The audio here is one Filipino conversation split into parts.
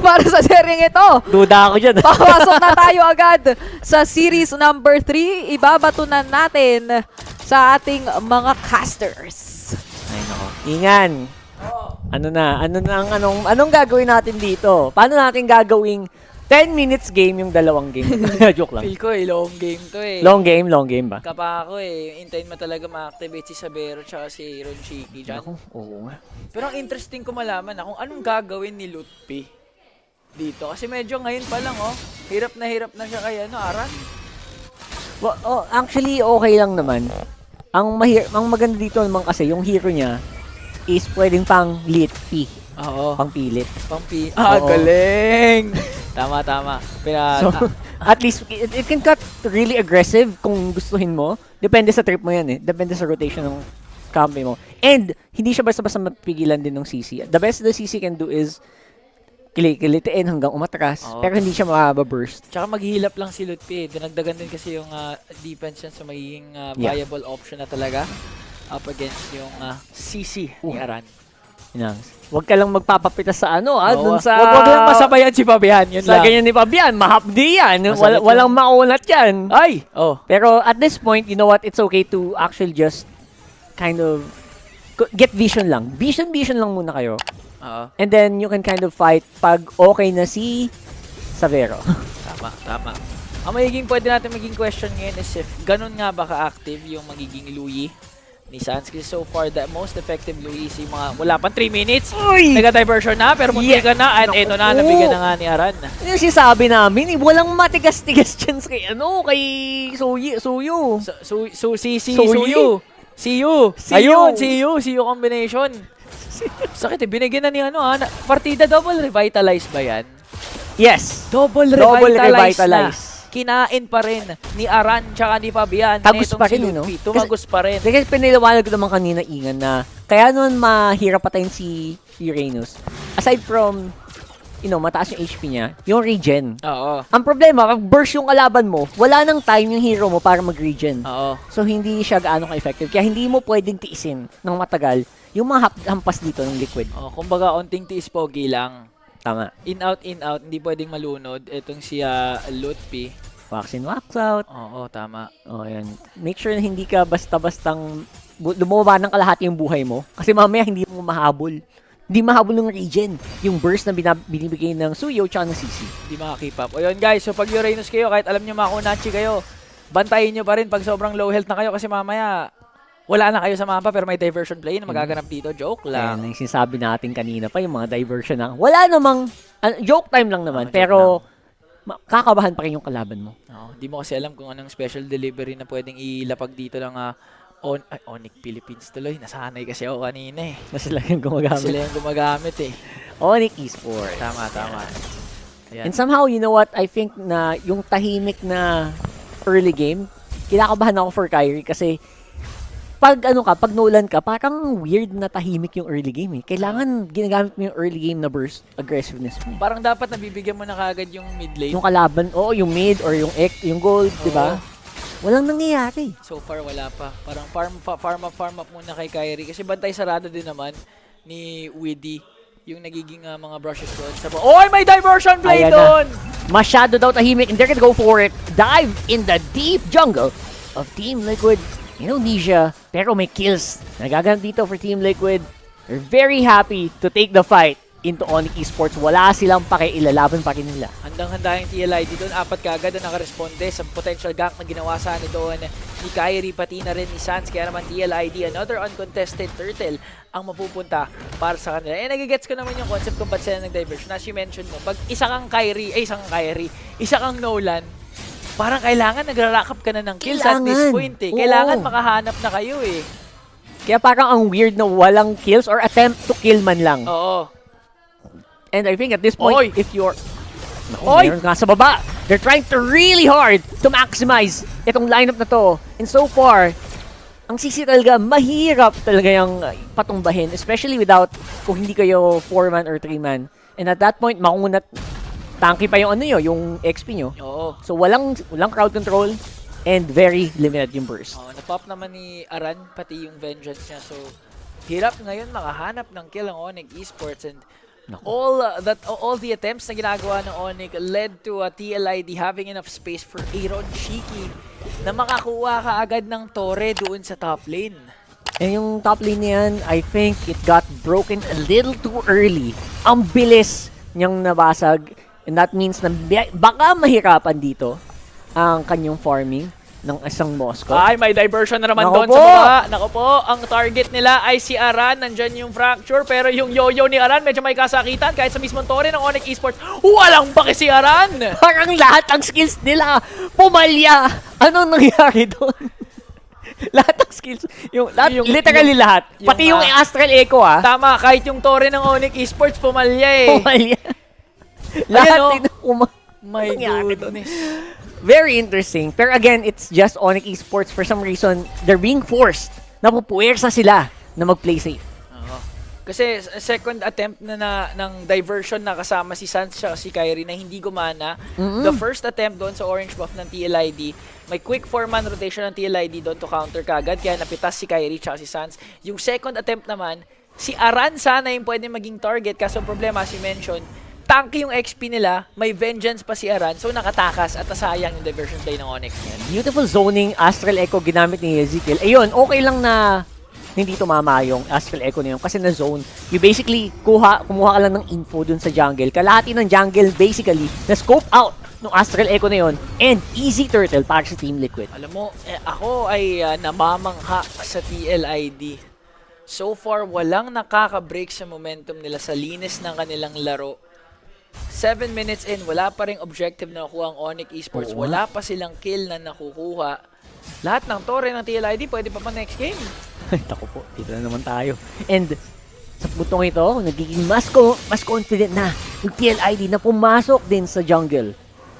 para sa seryeng ito. Duda ako dyan. Papasok na tayo agad sa series number 3. Ibabato na natin sa ating mga casters. Ay, nako. Ingan. Anong gagawin natin dito? Paano natin gagawing 10 minutes game yung dalawang game? Joke lang. Feel ko long game to Long game ba? Kapa ako hintayin mo talaga ma-activate si Sabero tsaka si Ronchiki dyan. Ako, oo nga. Pero ang interesting ko malaman kung anong gagawin ni Lutpi dito. Kasi medyo ngayon pa lang hirap na siya kay Aran. Well, actually, okay lang naman. Ang maganda dito naman kasi yung hero niya is pwedeng pang lit P. Oo. Pang pilit. Oo. Galing! Tama. So, at least, it can cut really aggressive kung gustuhin mo. Depende sa trip mo yan Depende sa rotation ng kampi mo. And, hindi siya basta-basta mapigilan din ng CC. The best the CC can do is kilitiin hanggang umatras, pero hindi siya mababurst. Tsaka maghihilap lang si Lutpi. Dinagdagan din kasi yung defense niya sa magiging viable option na talaga up against yung CC ni Aran. Huwag ka lang magpapapitas sa dun sa... Huwag lang masabayan si Fabian, yun sa lang. ganyan ni Fabian, mahapdi yan. Masakit Walang maunat yan. Ay! Pero at this point, you know what? It's okay to actually just kind of get vision lang. Vision lang muna kayo. And then you can kind of fight pag okay na si Sabero. Tama. Ang pwede natin maging question ngayon is if ganun nga ba ka-active yung magiging Louis ni Sans. Kasi so far, the most effective Louis is yung mga wala pang 3 minutes. Uy! Nag-diversion na, pero munti ka na. At ito na, nabigyan na nga ni Aran. Yung sinasabi namin, walang matigas-tigas chance kay Suyu. Suyu. Ayun, Suyu combination. Sakit binigyan na ni partida double revitalize ba yan? Yes. Double revitalize. Kinain pa rin ni Aran tsaka ni Fabian. Tagus pa rin, Tumagos pa rin. Kasi piniliwanag ko naman kanina, Ingan, na kaya naman mahirap patayin si Uranus. Aside from, mataas yung HP niya, yung regen. Oo. Ang problema, pag burst yung kalaban mo, wala nang time yung hero mo para mag-regen. Oo. So, hindi siya gaano ka-effective. Kaya hindi mo pwedeng tiisin ng matagal yung mga hampas dito ng liquid. Kumbaga, onting tiis pogi lang. Tama. In out, hindi pwedeng malunod. Itong si Lutpi. Wax in, wax out. Oo, tama. Yan. Make sure na hindi ka basta-bastang lumaba ng kalahati yung buhay mo. Kasi mamaya hindi mo mahabol. Hindi mahabol ng regen. Yung burst na binibigay ng Suyo tsaka ng CC. Hindi makakip up. O yun guys, so pag Uranus kayo, kahit alam nyo makunachi kayo, bantayin nyo pa rin pag sobrang low health na kayo kasi mamaya wala na kayo sa mapa pero may diversion play na magaganap dito. Joke lang. Yung sinasabi natin kanina pa, yung mga diversion na, wala namang, joke time lang naman, pero kakabahan pa rin yung kalaban mo. Di mo kasi alam kung anong special delivery na pwedeng ilapag dito ng Onyx Philippines tuloy. Nasanay kasi ako kanina Na sila yung gumagamit. Sila yung gumagamit Onyx Esports. Tama. Ayan. And somehow, you know what, I think na yung tahimik na early game, kinakabahan ako for Kyrie kasi pag Nolan ka, parang weird na tahimik yung early game Kailangan ginagamit mo yung early game na burst aggressiveness mo. Parang dapat nabibigyan mo na kagad yung mid lane. Yung kalaban, yung mid or yung yung gold, di ba? Walang nangyayari. So far, wala pa. Parang farm up muna kay Kyrie. Kasi bantay sarado din naman ni Widdy yung nagiging mga brushes doon. May diversion play doon! Masyado daw tahimik and they're gonna go for it. Dive in the deep jungle of Team Liquid Indonesia. Pero may kills. Nagaganap dito for Team Liquid. They're very happy to take the fight into Onyx Esports. Wala silang ilalaban pa rin nila. Handang-handa yung TLID doon. 4 kagad na nakaresponde sa potential gank na ginawa sana doon ni Kyrie, pati na rin ni Sans. Kaya naman TLID, another uncontested turtle ang mapupunta para sa kanila. Nagigets ko naman yung concept kung ba't sila nag-diversion. As you mentioned mo, pag isa kang Nolan, parang kailangan nagra-rack up ka na ng kills at this point Kailangan makahanap na kayo Kaya parang ang weird na walang kills or attempt to kill man lang. Oo. And I think at this point, if you're... Meron nga sa baba. They're trying to really hard to maximize itong lineup na to. And so far, ang CC talaga, mahirap talaga yung patumbahin. Especially kung hindi kayo 4-man or 3-man. And at that point, makunat tanky pa yung yung XP nyo. Oo. So walang crowd control and very limited yung burst. Napop naman ni Aran pati yung vengeance niya. So hirap ngayon makahanap ng kill ang Onyx Esports and All the attempts na ginagawa ng Onyx led to TLID having enough space for Aaron Shiki na makakuha ka agad ng Torre doon sa top lane. And yung top lane niyan, I think it got broken a little too early. Ang bilis niyang nabasag. And that means na baka mahirapan dito ang kanyang farming ng isang Moscow. Ay, may diversion na naman Nako doon sa baba. Nako po, ang target nila ay si Aran. Nandyan yung fracture, pero yung yo-yo ni Aran medyo may kasakitan kahit sa mismong Torre ng Onyx Esports. Walang baki si Aran! Parang lahat ang skills nila pumalya. Anong nangyari doon? Lahat ng skills, literally lahat. Pati yung Astral Echo Tama, kahit yung Torre ng Onyx Esports pumalya eh. pumalya. Lahat My goodness. Very interesting. Pero again, it's just Onyx Esports. For some reason, they're being forced. Napupuwersa sila na mag-play safe. Kasi second attempt na ng diversion na kasama si Sans at si Kyrie na hindi gumana. The first attempt doon sa orange buff ng TLID, may quick 4-man rotation ng TLID doon to counter kagad. Kaya napitas si Kyrie at si Sans. Yung second attempt naman, si Aran sana yung pwede maging target. Kaso ang problema, as you mentioned, tanky yung XP nila, may vengeance pa si Aran, so nakatakas at nasayang yung diversion play ng Onyx. Beautiful zoning, Astral Echo ginamit ni Ezekiel. Ayun, okay lang na hindi tumama yung Astral Echo na yun kasi na-zone. You basically, kumuha ka lang ng info dun sa jungle. Kalahati ng jungle, basically, na-scope out ng Astral Echo na yun and easy turtle para sa Team Liquid. Alam mo, ako ay namamangha sa TLID. So far, walang nakaka-break sa momentum nila sa linis ng kanilang laro. 7 minutes in, wala pa ring objective na nakuha ang Onyx Esports. Wala pa silang kill na nakukuha. Lahat ng Torre ng TLID, pwede pa next game. Tako po, dito na naman tayo. And sa putong ito, nagiging mas confident na yung TLID na pumasok din sa jungle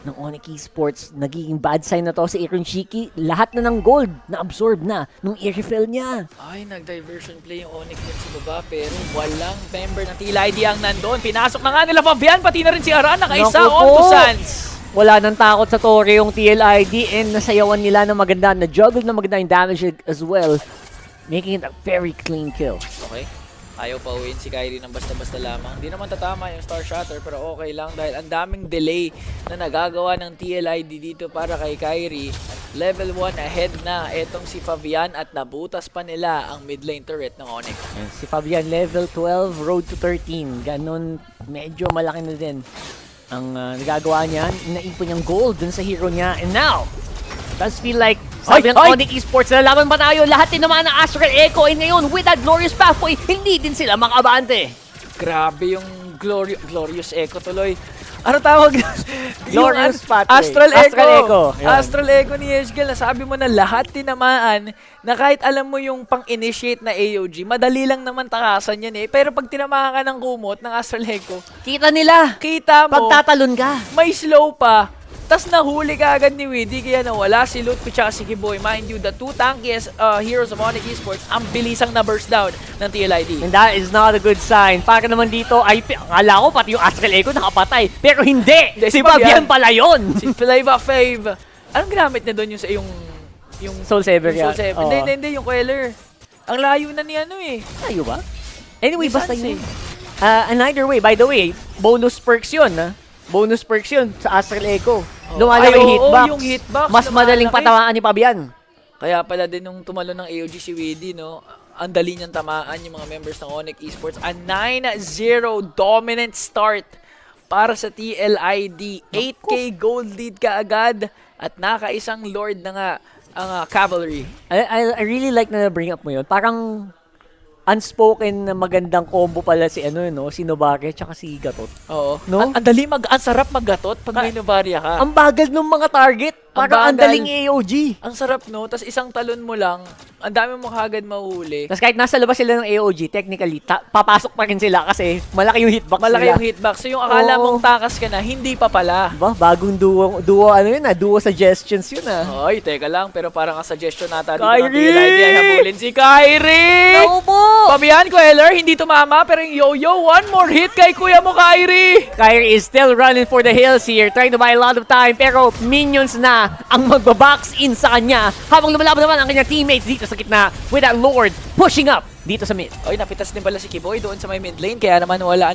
ng Onyx Esports. Nagiging bad sign na to sa Aaron Shiki. Lahat na ng gold na absorb na nung air refill niya. Ay, nag-diversion play yung Onyx din sa baba, pero walang member ng TLID ang nandun. Pinasok na nga nila Fabian, pati na rin si Aran, nakaisa Naku on to po. Sans. Wala nang takot sa Torre yung TLID and nasayawan nila ng maganda, na-juggle na maganda yung damage as well, making it a very clean kill. Okay. Ayaw pa uwiin si Kyrie ng basta-basta lamang. Hindi naman tatama yung Star Shatter, pero okay lang dahil ang daming delay na nagagawa ng TLID dito para kay Kyrie. Level 1 ahead na etong si Fabian at nabutas pa nila ang mid lane turret ng Onyx. And si Fabian, level 12, road to 13. Ganon, medyo malaki na din ang nagagawa niya. Inaipon niyang gold dun sa hero niya. And now, does feel like sabi ng Onyx Esports, nalalaman pa tayo, lahat din naman ng Astral Echo. And ngayon, with that glorious pathway, hindi din sila makabante. Grabe yung glorious echo tuloy. Ano tawag? Glorious Yung pathway. Astral Astral Echo. Echo. Yun. Astral Echo ni Ezgel, nasabi mo na lahat tinamaan na kahit alam mo yung pang-initiate na AOG, madali lang naman takasan yan eh. Pero pag tinamaan ka ng kumot ng Astral Echo, Kita nila. kita mo, Pagtatalon ka. may slow pa. Tas nahuli ka agad ni Widdy, kaya nawala si Lutfi tsaka si Kiboy. Mind you, the two tankiest heroes of Onyx Esports, ang bilisang na burst down ng TLID. And that is not a good sign. Para naman dito, akala ko pati yung Astral Echo nakapatay. Pero hindi! Si Fabian pala yun! Si Flavor Fave. Anong ginamit niya doon yung Soul Saver Soul yan. Saver? Oo. Hindi, yung Queller. Ang layo na ni ano eh. Tayo ba? Anyway, Ni basta Sans yun. And either way, by the way, bonus perks yun. Bonus perks yun sa Astral Echo. Lumalaki yung hitbox. Yung hitbox. Mas madaling lumalaki. patamaan ni Fabian. Kaya pala din nung tumalo ng AOG si Widdy, no? Ang dali niyang tamaan yung mga members ng Onyx Esports. A 9-0 dominant start para sa TLID. 8k gold lead ka agad at nakaisang Lord na nga ang Cavalry. I really like na bring up mo yun. Parang unspoken na magandang combo pala si si Novaria tsaka si Gatot. Oo. No? Ang dali ang sarap maggatot pag may Novaria ka. Ang bagal ng mga target. Parang ang bagal. daling AOG. Ang sarap, no? Tapos isang talon mo lang, ang dami mo kagad mahuhuli. Tapos kahit nasa labas sila ng AOG, technically, papasok pa rin sila kasi malaki yung hitbox Malaki nila. yung hitbox. So yung akala Oo. mong takas ka na, hindi pa pala. Diba? Bagong duo duo suggestions yun Ay, teka lang. Pero parang ang suggestion nata dito ng Kyrie! TLID ay habulin si Kyrie! Naku po! Fabian Queller, hindi tumama. Pero yung Yo-Yo, one more hit kay kuya mo, Kyrie! Kyrie is still running for the hills here, trying to buy a lot of time, pero minions na ang magbabox in sa kanya habang lumalaban naman ang kanyang teammates dito sa gitna with that Lord pushing up dito sa mid. Oy, napitas din pala si Kiboy doon sa may mid lane. Kaya naman wala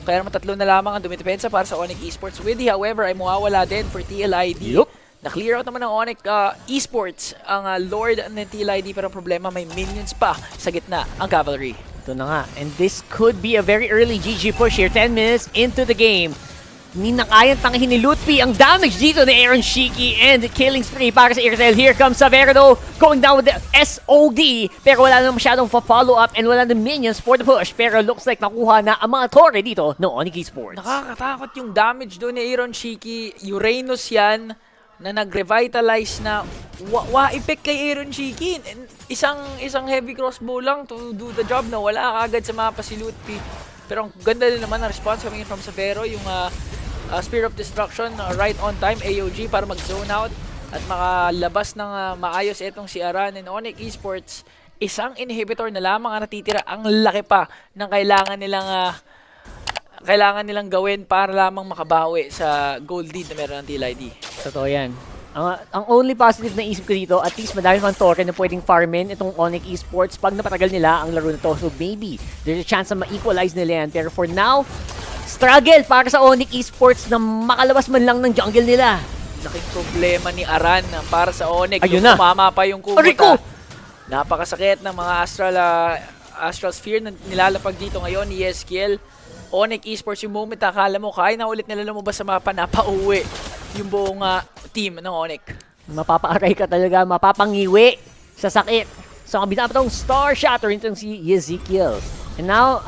Kaya naman 3 na lamang ang dumidepensa para sa Onyx Esports. Widdy, however, ay mawawala din for TLID. Yup. Na-clear out naman ng Onyx Esports ang Lord ng TLID, pero ang problema may minions pa sa gitna ang Cavalry. Ito na nga. And this could be a very early GG push here. 10 minutes into the game. Hindi na kayang tangahin ni Lutfi ang damage dito ni Aaron Shiki and killing spree para sa Airtel. Here comes Savero though, going down with the SOD. Pero wala na masyadong follow up and wala na minions for the push. Pero looks like nakuha na ang mga torre dito ng Onyx Esports. Nakakatakot yung damage doon ni Aaron Shiki. Uranus yan na nag-revitalize na wa-effect kay Aaron Shiki. Isang heavy crossbow lang to do the job na wala kagad sa mapa si Lutfi. Pero ang ganda din naman ang response coming in from Savero, yung Spear of Destruction right on time, AOG para mag-zone out at makalabas ng maayos itong si Aran and Onyx Esports. Isang inhibitor na lamang ang natitira. Ang laki pa ng kailangan nilang gawin para lamang makabawi sa gold lead na meron ng TLID. Totoo yan. Ang only positive na isip ko dito, at least madami mga torre na pwedeng farmin itong Onyx Esports pag napatagal nila ang laro na to. So maybe there's a chance na ma-equalize nila yan. Pero for now, struggle para sa Onyx Esports na makalabas man lang ng jungle nila. Laking problema ni Aran para sa Onyx. Ayun yung na. tumama pa yung kumot. Rico! Napakasakit ng mga Astral Sphere na nilalapag dito ngayon ni Yeskiel. Onyx Esports, yung moment akala mo kaya na ulit nila lumabas sa mapa, napauwi yung buong team ng Onyx. Mapapaaray ka talaga, mapapangiwi sa sakit. So ang binapa tong Star Shatter itong si Ezekiel. And now,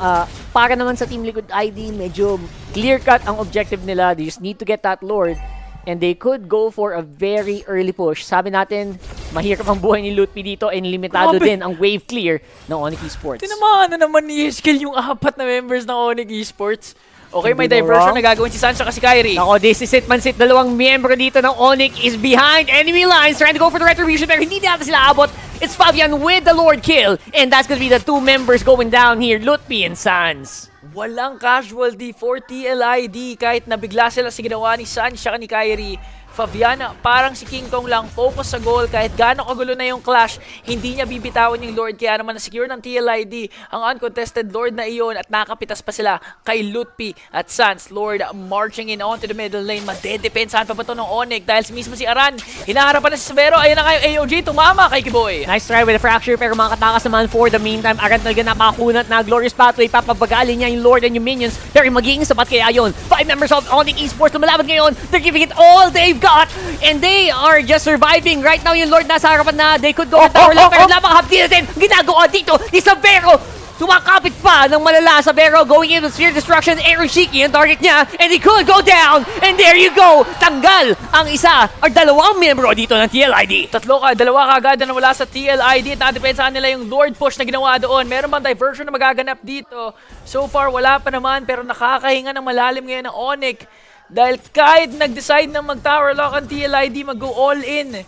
para naman sa Team Liquid ID, medyo clear-cut ang objective nila. They just need to get that Lord. And they could go for a very early push. Sabi natin, mahirap ang buhay ni Lutfi dito and limitado din ang wave clear ng Onyx Esports. Tinamaan na naman ni Yeskiel yung 4 na members ng Onyx Esports. Okay, may Hindi mo diversion wrong. na gagawin si Sansa kasi Kyrie. Ako, this is it, Mansit. Dalawang miyembro dito ng Onyx is behind enemy lines, trying to go for the retribution, pero hindi natin sila abot. It's Fabian with the Lord kill, and that's gonna be the 2 members going down here, Lutfi and Sans. Walang casualty for TLID kahit nabigla sila sa ginawa ni Sansa siya ni Kyrie. Fabiana, parang si King Kong lang, focus sa goal kahit gaano kagulo na yung clash, hindi niya bibitawan yung Lord, kaya naman na-secure ng TLID ang uncontested Lord na iyon at nakapitas pa sila kay Lutfi at Sans. Lord marching in onto the middle lane, madedepensahan pa ba ito ng Onyx dahil mismo si Aran, hinaharapan na si Savero, ayun na nga yung AOG, tumama kay Kiboy. Nice try with a fracture pero makatakas naman for the meantime. Aran talaga napakunat na glorious pathway, papabagalin niya yung Lord and yung minions, pero magiging sapat kaya yun. 5 members of Onyx Esports lumalaban ngayon, they're giving it all they've got, and they are just surviving. Right now yung Lord nasa harapan na, they could go with tower lang, pero napakahapdi natin ginagawa dito ni Savero. Tumakapit pa ng malala. Savero going in with Sphere Destruction. Aaron Shiki ang target niya, and he could go down, and there you go, tanggal ang isa or dalawang membro dito ng TLID. Dalawa kagad na wala sa TLID at nadepensahan nila yung Lord push na ginawa doon. Meron bang diversion na magaganap dito? So far, wala pa naman, pero nakakahinga ng malalim ngayon ng Onyx. Dahil kahit nag-decide na mag-tower lock ang TLID, mag-go all in,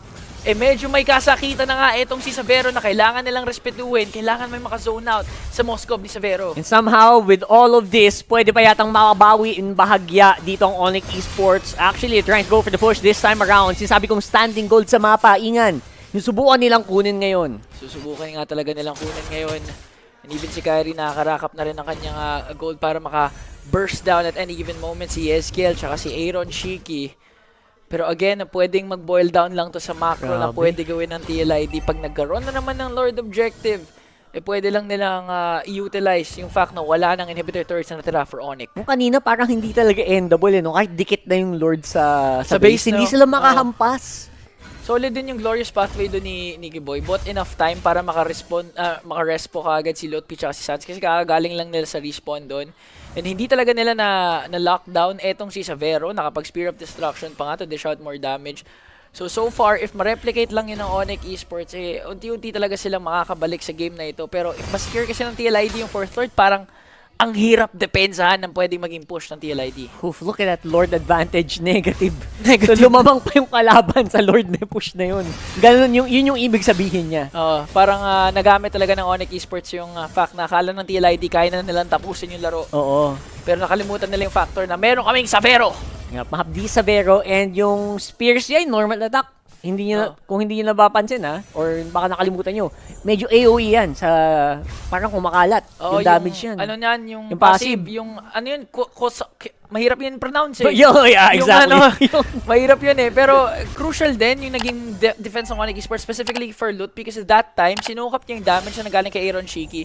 medyo may kasakitan na nga itong si Savero na kailangan nilang respetuhin, kailangan may maka-zone out sa Moskov ni Savero. And somehow, with all of this, pwede pa yatang makabawi in bahagya dito ang Onyx Esports. Actually, trying to go for the push this time around. Sinasabi kong standing gold sa mapa, ingan. Yung subukan nilang kunin ngayon. Susubukan nga talaga nilang kunin ngayon. And even si Kyrie nakakarakap na rin ang kanyang gold para maka-burst down at any given moment si Yeskiel tsaka si Aaron Shiki. Pero again, pwedeng mag-boil down lang to sa macro na pwede gawin ng TLID. Pag nagkaroon na naman ng Lord Objective, pwede lang nilang i-utilize yung fact na wala ng inhibitor turrets na natira for Onyx. Kung kanina parang hindi talaga endable no? Kahit dikit na yung Lord sa base, hindi no? sila makahampas. Solid din yung glorious pathway doon ni Kiboy. Bought enough time para maka-respo kaagad si Lutfi at si Sans kasi kakagaling lang nila sa respawn doon. And hindi talaga nila na lockdown etong si Savero. Nakapag-Spear of Destruction pa nga to dish out more damage. So far, if ma-replicate lang yun ng Onyx Esports, unti-unti talaga silang makakabalik sa game na ito. Pero if ma-secure kasi ng TLID yung 4th Lord, parang ang hirap depensahan ng pwedeng maging push ng TLID. Oof, look at that Lord advantage, negative. So lumamang pa yung kalaban sa Lord na push na yun. Ganun yun yung ibig sabihin niya. Parang nagamit talaga ng Onyx Esports yung fact na akala ng TLID kaya na nilang tapusin yung laro. Oo. Pero nakalimutan nila yung factor na meron kaming Savero. Mahapdi Savero and yung spears niya, normal attack. hindi niyo kung hindi niyo napapansin or baka nakalimutan niyo, medyo AOE yan sa parang kumakalat. Oo, yung damage yan. Ano yan, yung Yung passive. passive, yung ano yun, mahirap yun pronounce eh. Yeah, Yung exactly. ano, mahirap yun eh. Pero crucial din yung naging defense ng Onyx Esports, specifically for Loot, because at that time, sinukap niya yung damage na nagaling kay Aaron Shiki.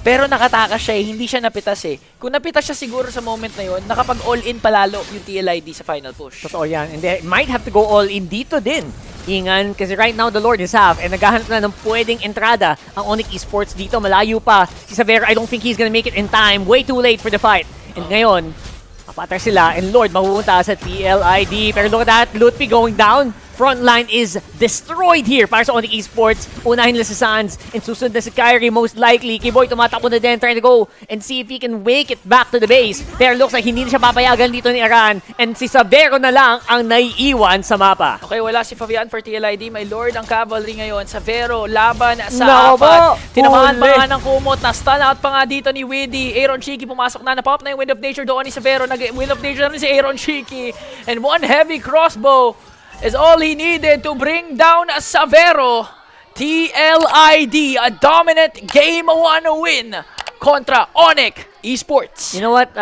Pero nakatakas siya eh, hindi siya napitas eh. Kung napitas siya siguro sa moment na yun, nakapag all-in palalo yung TLID sa final push. Totoo yan. And they might have to go all in dito din. Ingan, kasi right now the Lord is half and naghahanap na ng pwedeng entrada ang Onyx Esports dito. Malayo pa. Si Xavier, I don't think he's gonna make it in time. Way too late for the fight. And ngayon, apatar sila and Lord mapupunta sa TLID. Pero look at that, Lutpi going down. Front line is destroyed here para sa Onyx Esports. Unahin nila si Sans and susunod na si Kyrie most likely. Kiboy tumatakbo na din, trying to go and see if he can make it back to the base. Pero looks like hindi na siya papayagan dito ni Aran and si Savero na lang ang naiiwan sa mapa. Okay, wala si Fabian for TLID. My Lord, ang cavalry ngayon. Savero, laban sa Nako, apat. Tinamahan pa huli. nga ng kumot. Na-stun out pa nga dito ni Widdy. Aaron Shiki pumasok na. Napop na yung Wind of Nature doon ni Savero. Wind of Nature na rin si Aaron Shiki. And one heavy crossbow is all he needed to bring down Savero. TLID, a dominant Game 1 win kontra Onyx Esports. You know what?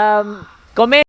Comment